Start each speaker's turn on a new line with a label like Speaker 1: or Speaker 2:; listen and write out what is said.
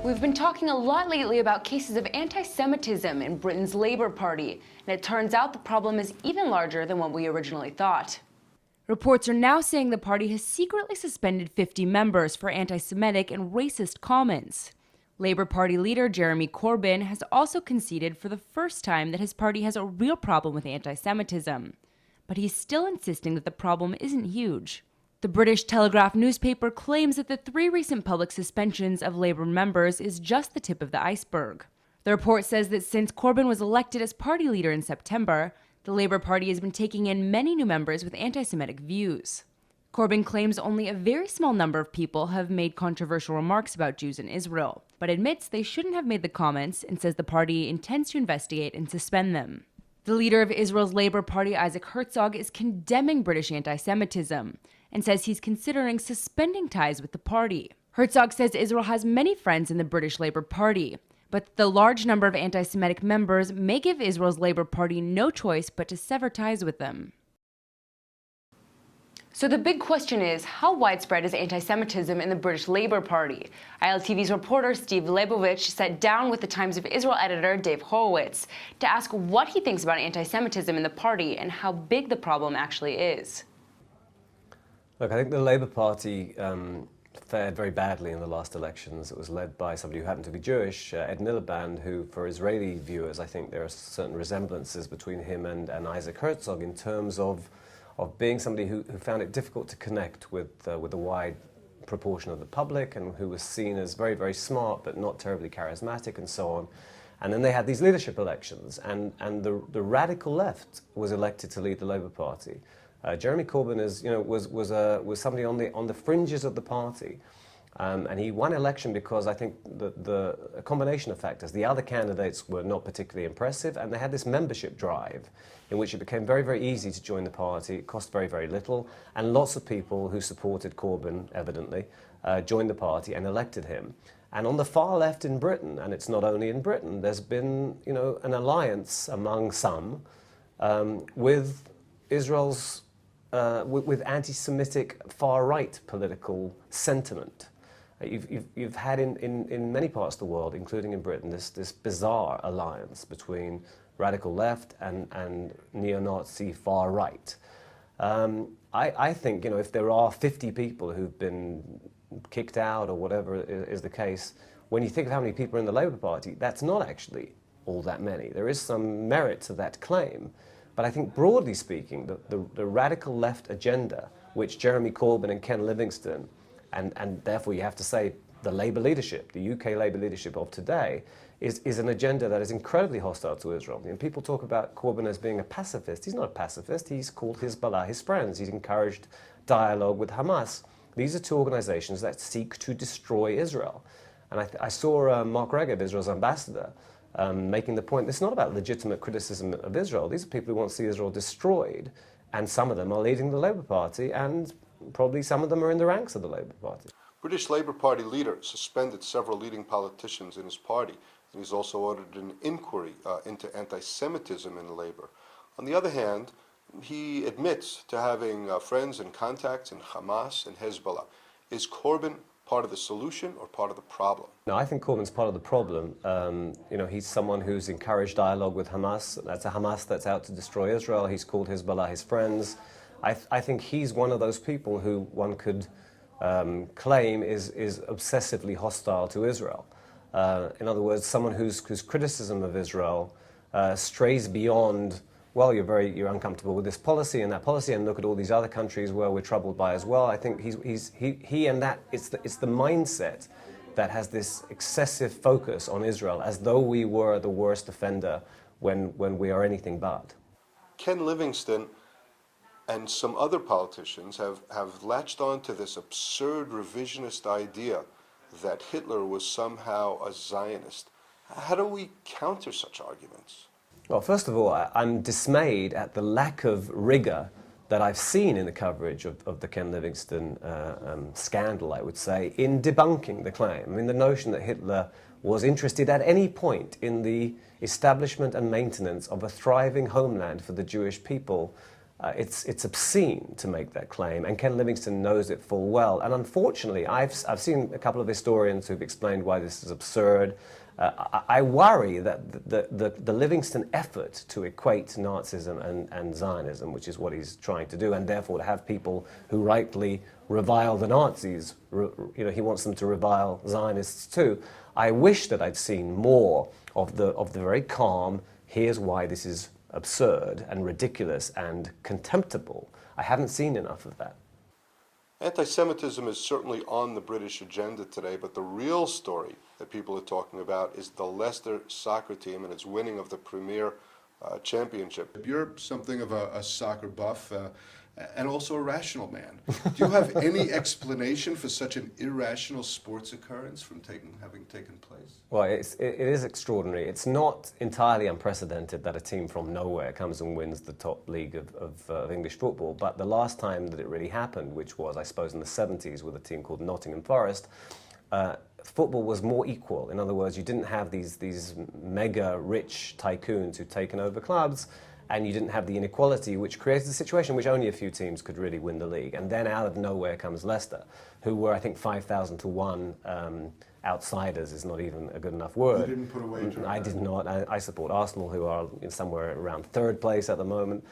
Speaker 1: We've been talking a lot lately about cases of anti-Semitism in Britain's Labour Party, and it turns out the problem is even larger than what we originally thought. Reports are now saying the party has secretly suspended 50 members for anti-Semitic and racist comments. Labour Party leader Jeremy Corbyn has also conceded for the first time that his party has a real problem with anti-Semitism. But he's still insisting that the problem isn't huge. The British Telegraph newspaper claims that the 3 recent public suspensions of Labour members is just the tip of the iceberg. The report says that since Corbyn was elected as party leader in September, the Labour Party has been taking in many new members with anti-Semitic views. Corbyn claims only a very small number of people have made controversial remarks about Jews in Israel, but admits they shouldn't have made the comments and says the party intends to investigate and suspend them. The leader of Israel's Labour Party, Isaac Herzog, is condemning British anti-Semitism and says he's considering suspending ties with the party. Herzog says Israel has many friends in the British Labour Party, but the large number of anti-Semitic members may give Israel's Labour Party no choice but to sever ties with them. So the big question is, how widespread is anti-Semitism in the British Labour Party? ILTV's reporter Steve Leibovich sat down with the Times of Israel editor Dave Horowitz to ask what he thinks about anti-Semitism in the party and how big the problem actually is.
Speaker 2: Look, I think the Labour Party fared very badly in the last elections. It was led by somebody who happened to be Jewish, Ed Miliband, who, for Israeli viewers, I think there are certain resemblances between him and Isaac Herzog in terms of being somebody who found it difficult to connect with a wide proportion of the public and who was seen as very, very smart but not terribly charismatic and so on. And then they had these leadership elections and the radical left was elected to lead the Labour Party. Jeremy Corbyn was somebody on the fringes of the party. And he won election because I think a combination of factors. The other candidates were not particularly impressive, and they had this membership drive in which it became very, very easy to join the party. It cost very, very little, and lots of people who supported Corbyn, evidently, joined the party and elected him. And on the far left in Britain, and it's not only in Britain, there's been an alliance among some with Israel's with anti-Semitic far-right political sentiment. You've had in many parts of the world, including in Britain, this bizarre alliance between radical left and neo-Nazi far right. I think if there are 50 people who've been kicked out or whatever is the case, when you think of how many people are in the Labour Party, that's not actually all that many. There is some merit to that claim. But I think broadly speaking, the radical left agenda, which Jeremy Corbyn and Ken Livingstone and therefore you have to say the Labour leadership, the UK Labour leadership of today, is an agenda that is incredibly hostile to Israel. People talk about Corbyn as being a pacifist. He's not a pacifist. He's called Hezbollah his friends. He's encouraged dialogue with Hamas. These are 2 organizations that seek to destroy Israel. And I saw Mark Regev, Israel's ambassador, making the point, it's not about legitimate criticism of Israel. These are people who want to see Israel destroyed. And some of them are leading the Labour Party, and probably some of them are in the ranks of the Labour Party.
Speaker 3: British Labour Party leader suspended several leading politicians in his party, and he's also ordered an inquiry into anti-Semitism in Labour. On the other hand, he admits to having friends and contacts in Hamas and Hezbollah. Is Corbyn part of the solution or part of the problem?
Speaker 2: No, I think Corbyn's part of the problem. He's someone who's encouraged dialogue with Hamas. That's a Hamas that's out to destroy Israel. He's called Hezbollah his friends. I think he's one of those people who one could claim is obsessively hostile to Israel. In other words, someone whose criticism of Israel strays beyond, well, you're uncomfortable with this policy and that policy, and look at all these other countries where we're troubled by as well. I think he and that it's the mindset that has this excessive focus on Israel, as though we were the worst offender when we are anything but.
Speaker 3: Ken Livingstone and some other politicians have latched on to this absurd revisionist idea that Hitler was somehow a Zionist. How do we counter such arguments?
Speaker 2: Well, first of all, I'm dismayed at the lack of rigor that I've seen in the coverage of the Ken Livingstone scandal, I would say, in debunking the claim. I mean, the notion that Hitler was interested at any point in the establishment and maintenance of a thriving homeland for the Jewish people it's obscene to make that claim, and Ken Livingstone knows it full well. And unfortunately, I've seen a couple of historians who've explained why this is absurd. I worry that the Livingstone effort to equate Nazism and Zionism, which is what he's trying to do, and therefore to have people who rightly revile the Nazis, he wants them to revile Zionists too. I wish that I'd seen more of the very calm, here's why this is absurd and ridiculous and contemptible. I haven't seen enough of that.
Speaker 3: Anti-Semitism is certainly on the British agenda today, but the real story that people are talking about is the Leicester soccer team and its winning of the Premier Championship. You're something of a soccer buff and also a rational man. Do you have any explanation for such an irrational sports occurrence from having taken place?
Speaker 2: Well, it is extraordinary. It's not entirely unprecedented that a team from nowhere comes and wins the top league of English football, but the last time that it really happened, which was, I suppose, in the 70s with a team called Nottingham Forest, football was more equal. In other words, you didn't have these mega rich tycoons who'd taken over clubs, and you didn't have the inequality, which created a situation which only a few teams could really win the league. And then out of nowhere comes Leicester, who were, I think, 5,000 to 1 outsiders is not even a good enough word.
Speaker 3: You didn't put a wager on
Speaker 2: I
Speaker 3: that?
Speaker 2: did not. I support Arsenal, who are somewhere around third place at the moment.